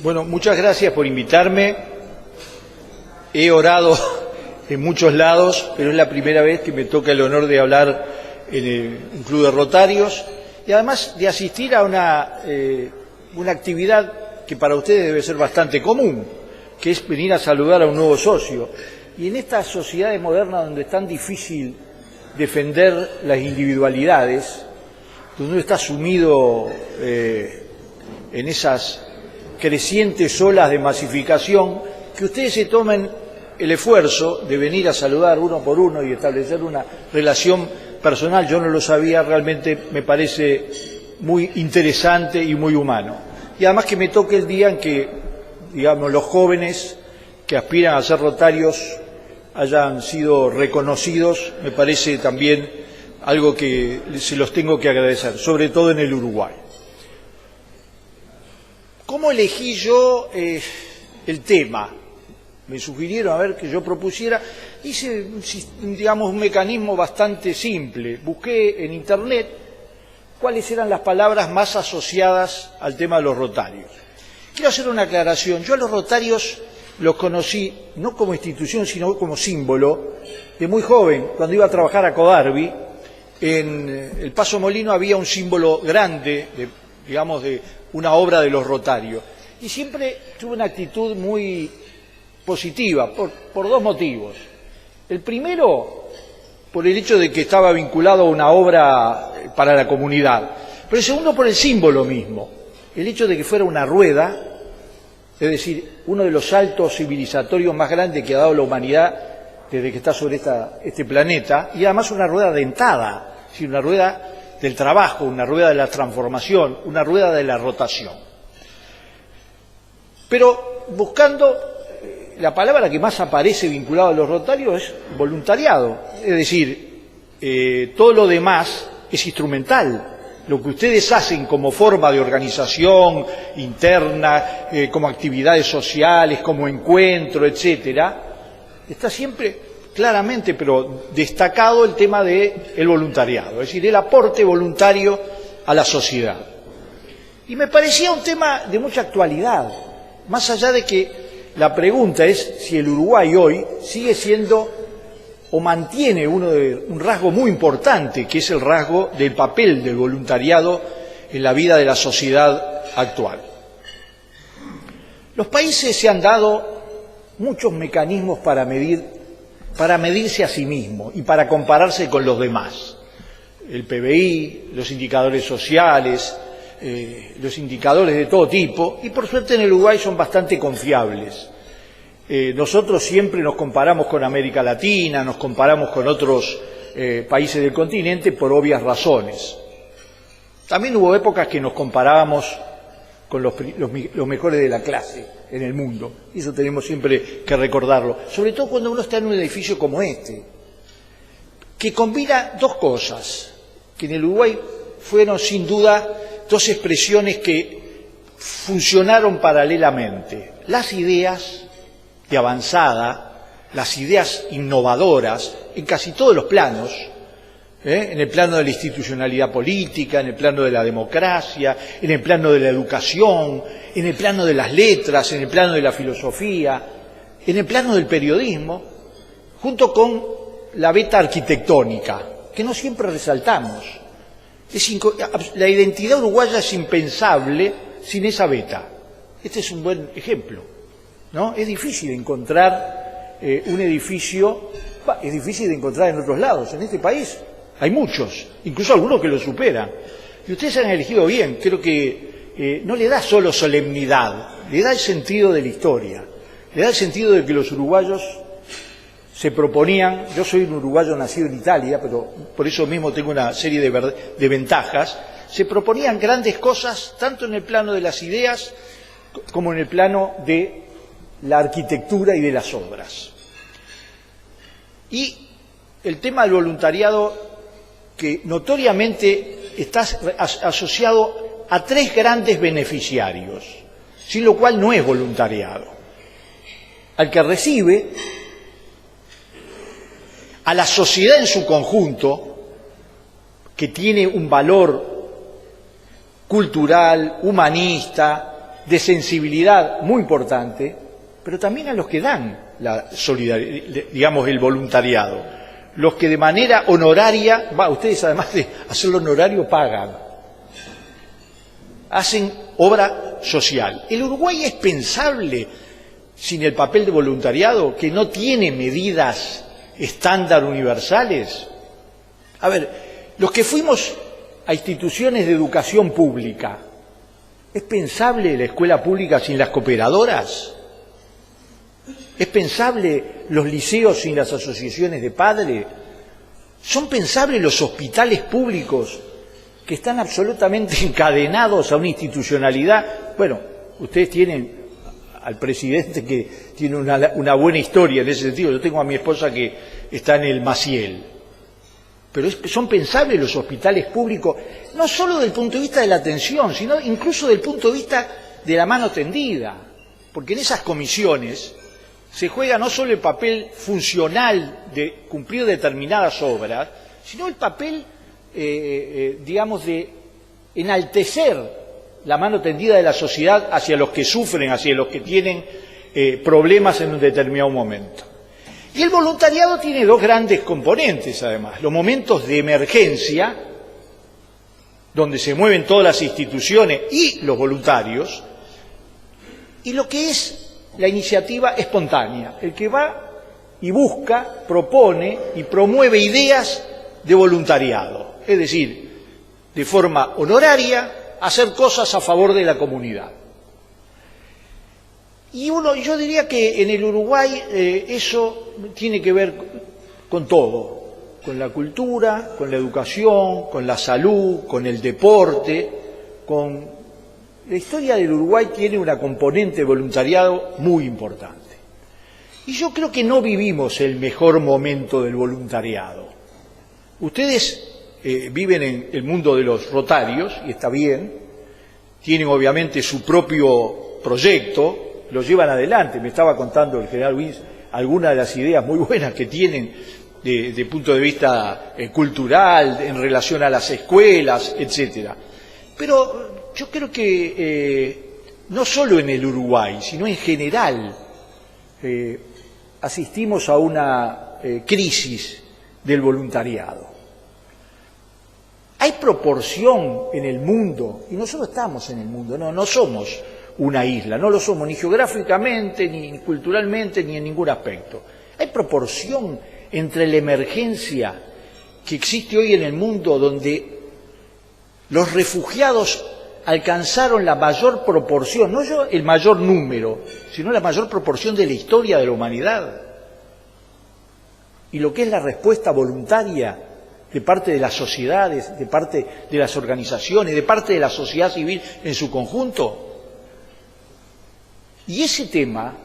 Bueno, muchas gracias por invitarme. He orado en muchos lados, pero es la primera vez que me toca el honor de hablar en un club de Rotarios y además de asistir a una actividad que para ustedes debe ser bastante común, que es venir a saludar a un nuevo socio. Y en estas sociedades modernas donde es tan difícil defender las individualidades, donde uno está sumido en esas crecientes olas de masificación, que ustedes se tomen el esfuerzo de venir a saludar uno por uno y establecer una relación personal. Yo no lo sabía, realmente me parece muy interesante y muy humano. Y además que me toque el día en que, digamos, los jóvenes que aspiran a ser rotarios hayan sido reconocidos, me parece también algo que se los tengo que agradecer, sobre todo en el Uruguay. ¿Cómo elegí yo el tema? Me sugirieron a ver que yo propusiera, hice, digamos, un mecanismo bastante simple. Busqué en Internet cuáles eran las palabras más asociadas al tema de los rotarios. Quiero hacer una aclaración. Yo a los rotarios los conocí no como institución, sino como símbolo de muy joven. Cuando iba a trabajar a Codarbi, en el Paso Molino había un símbolo grande, digamos, de una obra de los rotarios. Y siempre tuve una actitud muy positiva, por dos motivos. El primero, por el hecho de que estaba vinculado a una obra para la comunidad. Pero el segundo, por el símbolo mismo. El hecho de que fuera una rueda, es decir, uno de los saltos civilizatorios más grandes que ha dado la humanidad desde que está sobre este planeta, y además una rueda dentada, es decir, una rueda del trabajo, una rueda de la transformación, una rueda de la rotación. Pero buscando, la palabra que más aparece vinculada a los rotarios es voluntariado, es decir, todo lo demás es instrumental. Lo que ustedes hacen como forma de organización interna, como actividades sociales, como encuentro, etcétera, está siempre claramente, pero destacado el tema del voluntariado, es decir, el aporte voluntario a la sociedad. Y me parecía un tema de mucha actualidad, más allá de que la pregunta es si el Uruguay hoy sigue siendo o mantiene un rasgo muy importante, que es el rasgo del papel del voluntariado en la vida de la sociedad actual. Los países se han dado muchos mecanismos para medirse a sí mismos y para compararse con los demás. El PBI, los indicadores sociales, los indicadores de todo tipo, y por suerte en el Uruguay son bastante confiables. Nosotros siempre nos comparamos con América Latina, nos comparamos con otros países del continente por obvias razones. También hubo épocas que nos comparábamos con los mejores de la clase en el mundo, y eso tenemos siempre que recordarlo, sobre todo cuando uno está en un edificio como este, que combina dos cosas, que en el Uruguay fueron sin duda dos expresiones que funcionaron paralelamente: las ideas de avanzada, las ideas innovadoras en casi todos los planos, en el plano de la institucionalidad política, en el plano de la democracia, en el plano de la educación, en el plano de las letras, en el plano de la filosofía, en el plano del periodismo, junto con la beta arquitectónica, que no siempre resaltamos. La identidad uruguaya es impensable sin esa beta. Este es un buen ejemplo, ¿no? Es difícil encontrar un edificio, es difícil de encontrar en otros lados. En este país hay muchos, incluso algunos que lo superan. Y ustedes han elegido bien. Creo que no le da solo solemnidad, le da el sentido de la historia, le da el sentido de que los uruguayos se proponían. Yo soy un uruguayo nacido en Italia, pero por eso mismo tengo una serie de ventajas. Se proponían grandes cosas, tanto en el plano de las ideas como en el plano de la arquitectura y de las obras. Y el tema del voluntariado, que notoriamente está asociado a tres grandes beneficiarios, sin lo cual no es voluntariado: al que recibe, a la sociedad en su conjunto, que tiene un valor cultural, humanista, de sensibilidad muy importante, pero también a los que dan la solidaridad, digamos, el voluntariado. Los que de manera honoraria, ustedes además de hacerlo honorario pagan, hacen obra social. El Uruguay es pensable sin el papel de voluntariado, que no tiene medidas estándar universales. A ver, los que fuimos a instituciones de educación pública, ¿es pensable la escuela pública sin las cooperadoras? ¿Es pensable los liceos sin las asociaciones de padres? ¿Son pensables los hospitales públicos que están absolutamente encadenados a una institucionalidad? Bueno, ustedes tienen al presidente que tiene una buena historia en ese sentido. Yo tengo a mi esposa que está en el Maciel. Pero son pensables los hospitales públicos, no solo desde el punto de vista de la atención, sino incluso desde el punto de vista de la mano tendida. Porque en esas comisiones se juega no solo el papel funcional de cumplir determinadas obras, sino el papel, digamos, de enaltecer la mano tendida de la sociedad hacia los que sufren, hacia los que tienen problemas en un determinado momento. Y el voluntariado tiene dos grandes componentes, además. Los momentos de emergencia, donde se mueven todas las instituciones y los voluntarios, y lo que es la iniciativa espontánea, el que va y busca, propone y promueve ideas de voluntariado, es decir, de forma honoraria, hacer cosas a favor de la comunidad. Y yo diría que en el Uruguay eso tiene que ver con todo, con la cultura, con la educación, con la salud, con el deporte, con... La historia del Uruguay tiene una componente de voluntariado muy importante. Y yo creo que no vivimos el mejor momento del voluntariado. Ustedes viven en el mundo de los rotarios, y está bien, tienen obviamente su propio proyecto, lo llevan adelante. Me estaba contando el general Wins algunas de las ideas muy buenas que tienen de punto de vista cultural, en relación a las escuelas, etcétera. Pero yo creo que no solo en el Uruguay, sino en general, asistimos a una crisis del voluntariado. Hay proporción en el mundo, y nosotros estamos en el mundo, no somos una isla, no lo somos ni geográficamente, ni culturalmente, ni en ningún aspecto. Hay proporción entre la emergencia que existe hoy en el mundo, donde los refugiados alcanzaron la mayor proporción, no el mayor número, sino la mayor proporción de la historia de la humanidad, y lo que es la respuesta voluntaria de parte de las sociedades, de parte de las organizaciones, de parte de la sociedad civil en su conjunto. Y ese tema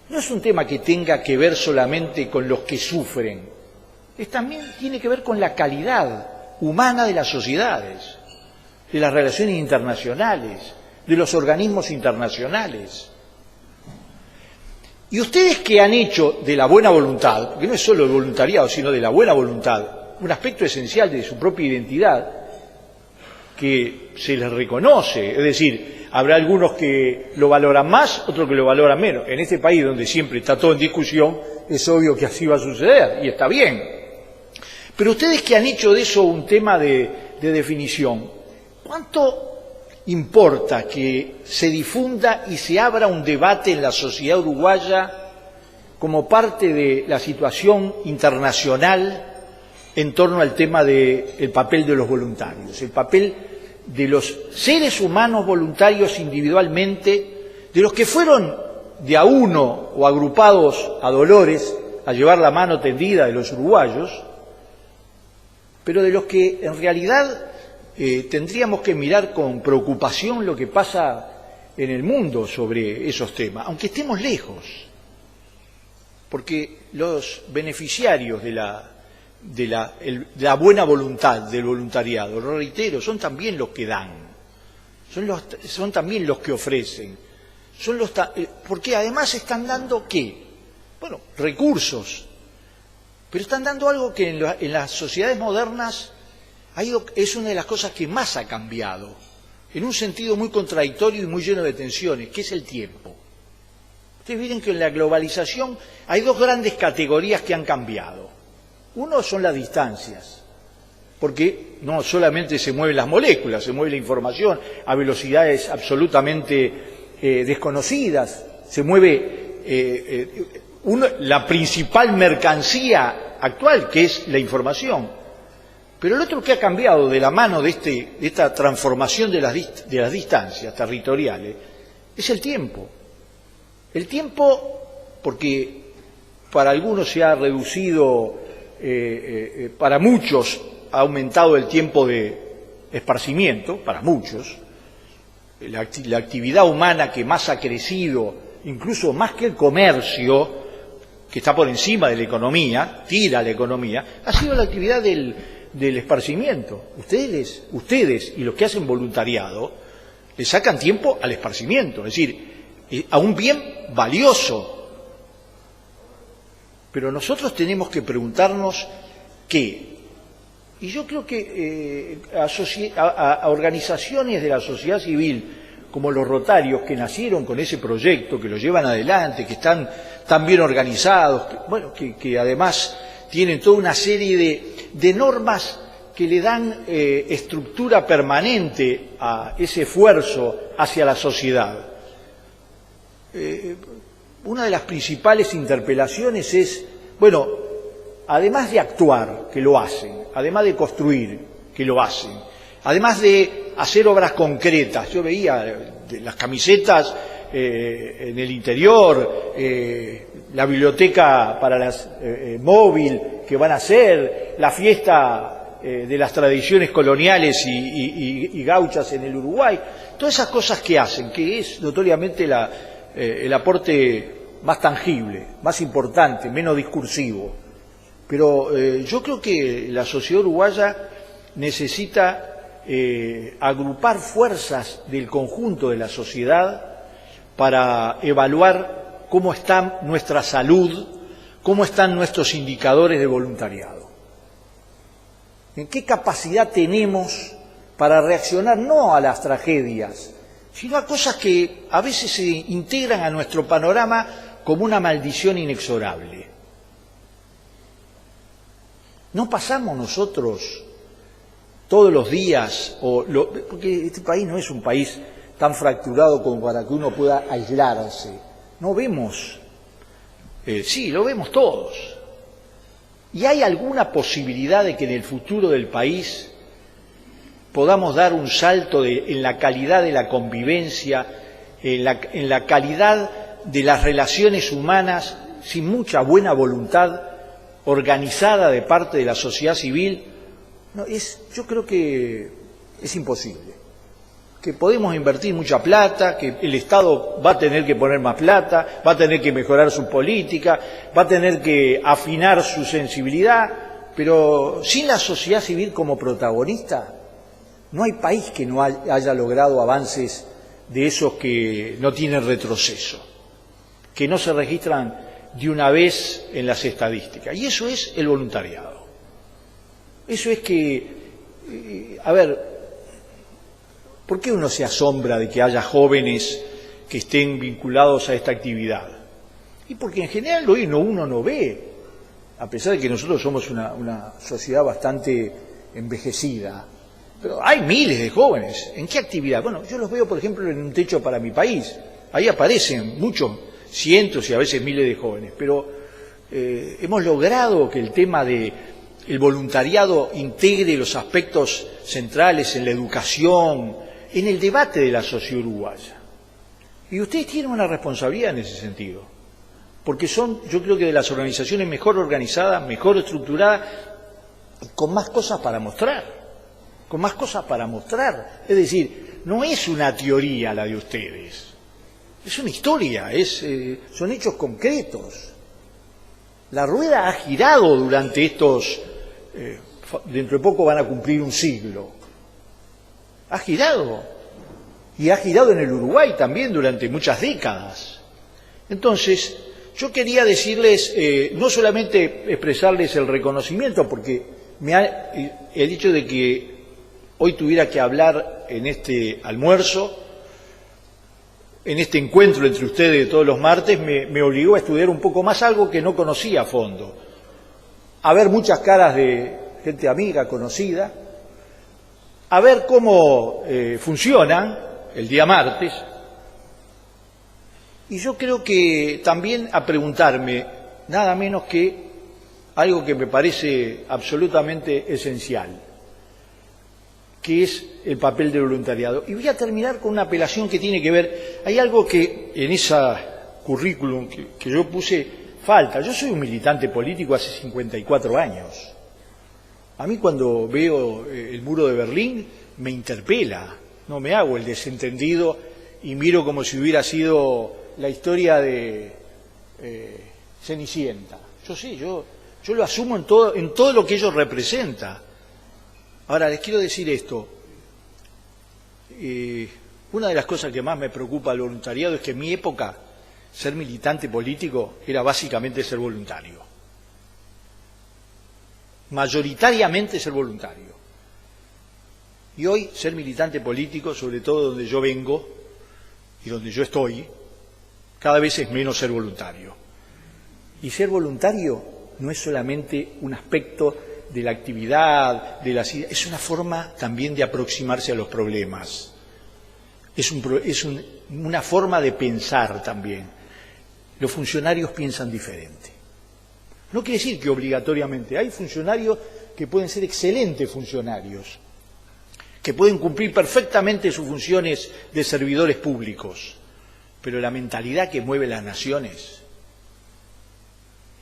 no es un tema que tenga que ver solamente con los que sufren, también tiene que ver con la calidad humana de las sociedades, de las relaciones internacionales, de los organismos internacionales. Y ustedes que han hecho de la buena voluntad, porque no es solo el voluntariado, sino de la buena voluntad, un aspecto esencial de su propia identidad, que se les reconoce, es decir, habrá algunos que lo valoran más, otros que lo valoran menos. En este país donde siempre está todo en discusión, es obvio que así va a suceder, y está bien. Pero ustedes que han hecho de eso un tema de definición, ¿cuánto importa que se difunda y se abra un debate en la sociedad uruguaya como parte de la situación internacional en torno al tema del papel de los voluntarios, el papel de los seres humanos voluntarios individualmente, de los que fueron de a uno o agrupados a Dolores a llevar la mano tendida de los uruguayos, pero de los que en realidad tendríamos que mirar con preocupación lo que pasa en el mundo sobre esos temas, aunque estemos lejos, porque los beneficiarios de la buena voluntad del voluntariado, lo reitero, son también los que dan, son también los que ofrecen, porque además están dando ¿qué? Bueno, recursos, pero están dando algo que en las sociedades modernas es una de las cosas que más ha cambiado, en un sentido muy contradictorio y muy lleno de tensiones, que es el tiempo. Ustedes miren que en la globalización hay dos grandes categorías que han cambiado. Uno son las distancias, porque no solamente se mueven las moléculas, se mueve la información a velocidades absolutamente desconocidas, se mueve la principal mercancía actual, que es la información. Pero el otro que ha cambiado de la mano de esta transformación de las distancias territoriales es el tiempo. El tiempo, porque para algunos se ha reducido, para muchos ha aumentado el tiempo de esparcimiento, para muchos, la actividad humana que más ha crecido, incluso más que el comercio, que está por encima de la economía, tira la economía, ha sido la actividad del esparcimiento. Ustedes y los que hacen voluntariado le sacan tiempo al esparcimiento, es decir, a un bien valioso. Pero nosotros tenemos que preguntarnos qué. Y yo creo que a organizaciones de la sociedad civil como los Rotarios, que nacieron con ese proyecto, que lo llevan adelante, que están tan bien organizados, que además tienen toda una serie de normas que le dan estructura permanente a ese esfuerzo hacia la sociedad. Una de las principales interpelaciones es, además de actuar, que lo hacen, además de construir, que lo hacen, además de hacer obras concretas, yo veía las camisetas en el interior, la biblioteca para las móvil que van a hacer, la fiesta de las tradiciones coloniales y gauchas en el Uruguay, todas esas cosas que hacen, que es notoriamente el aporte más tangible, más importante, menos discursivo. Pero yo creo que la sociedad uruguaya necesita agrupar fuerzas del conjunto de la sociedad para evaluar cómo está nuestra salud, cómo están nuestros indicadores de voluntariado. ¿En qué capacidad tenemos para reaccionar no a las tragedias, sino a cosas que a veces se integran a nuestro panorama como una maldición inexorable? ¿No pasamos nosotros todos los días, porque este país no es un país tan fracturado como para que uno pueda aislarse? No vemos, sí, lo vemos todos. ¿Y hay alguna posibilidad de que en el futuro del país podamos dar un salto en la calidad de la convivencia, en la calidad de las relaciones humanas, sin mucha buena voluntad organizada de parte de la sociedad civil? Yo creo que es imposible. Que podemos invertir mucha plata, que el Estado va a tener que poner más plata, va a tener que mejorar su política, va a tener que afinar su sensibilidad, pero sin la sociedad civil como protagonista, no hay país que no haya logrado avances de esos que no tienen retroceso, que no se registran de una vez en las estadísticas. Y eso es el voluntariado. Eso es que, ¿por qué uno se asombra de que haya jóvenes que estén vinculados a esta actividad? Y porque en general hoy uno no ve, a pesar de que nosotros somos una sociedad bastante envejecida, pero hay miles de jóvenes. ¿En qué actividad? Yo los veo, por ejemplo, en Un Techo para mi País. Ahí aparecen muchos, cientos y a veces miles de jóvenes, pero hemos logrado que el tema del voluntariado integre los aspectos centrales en la educación, en el debate de la sociedad uruguaya. Y ustedes tienen una responsabilidad en ese sentido, porque son, yo creo que de las organizaciones mejor organizadas, mejor estructuradas, y con más cosas para mostrar, Es decir, no es una teoría la de ustedes, es una historia, son hechos concretos. La rueda ha girado durante estos, dentro de poco van a cumplir un siglo. Ha girado. Y ha girado en el Uruguay también durante muchas décadas. Entonces, yo quería decirles, no solamente expresarles el reconocimiento, porque he dicho de que hoy tuviera que hablar en este almuerzo, en este encuentro entre ustedes de todos los martes, me obligó a estudiar un poco más algo que no conocía a fondo, a ver muchas caras de gente amiga, conocida, a ver cómo funcionan el día martes, y yo creo que también a preguntarme nada menos que algo que me parece absolutamente esencial, que es el papel del voluntariado. Y voy a terminar con una apelación que tiene que ver, hay algo que en ese currículum que yo puse falta. Yo soy un militante político hace 54 años. A mí cuando veo el muro de Berlín me interpela, no me hago el desentendido y miro como si hubiera sido la historia de Cenicienta. Yo sé, yo lo asumo en todo lo que ello representa. Ahora, les quiero decir esto. Una de las cosas que más me preocupa del voluntariado es que en mi época ser militante político era básicamente ser voluntario. Mayoritariamente ser voluntario. Y hoy ser militante político, sobre todo donde yo vengo y donde yo estoy, cada vez es menos ser voluntario. Y ser voluntario no es solamente un aspecto de la actividad, es una forma también de aproximarse a los problemas. Es una forma de pensar también. Los funcionarios piensan diferente. No quiere decir que obligatoriamente. Hay funcionarios que pueden ser excelentes funcionarios, que pueden cumplir perfectamente sus funciones de servidores públicos, pero la mentalidad que mueve las naciones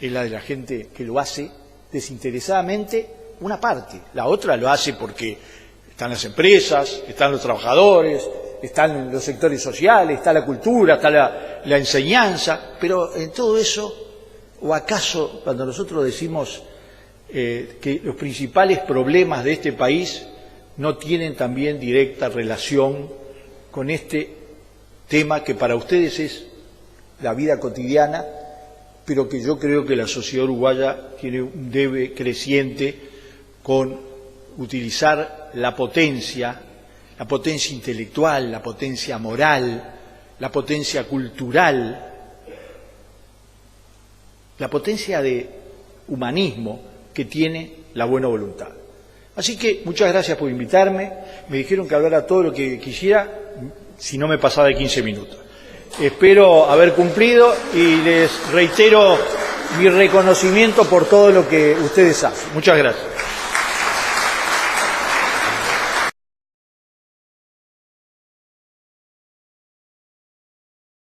es la de la gente que lo hace desinteresadamente, una parte. La otra lo hace porque están las empresas, están los trabajadores, están los sectores sociales, está la cultura, está la enseñanza, pero en todo eso, o acaso cuando nosotros decimos que los principales problemas de este país no tienen también directa relación con este tema que para ustedes es la vida cotidiana, pero que yo creo que la sociedad uruguaya tiene un debe creciente con utilizar la potencia intelectual, la potencia moral, la potencia cultural, la potencia de humanismo que tiene la buena voluntad. Así que muchas gracias por invitarme. Me dijeron que hablara todo lo que quisiera, si no me pasaba de 15 minutos. Espero haber cumplido y les reitero mi reconocimiento por todo lo que ustedes hacen. Muchas gracias.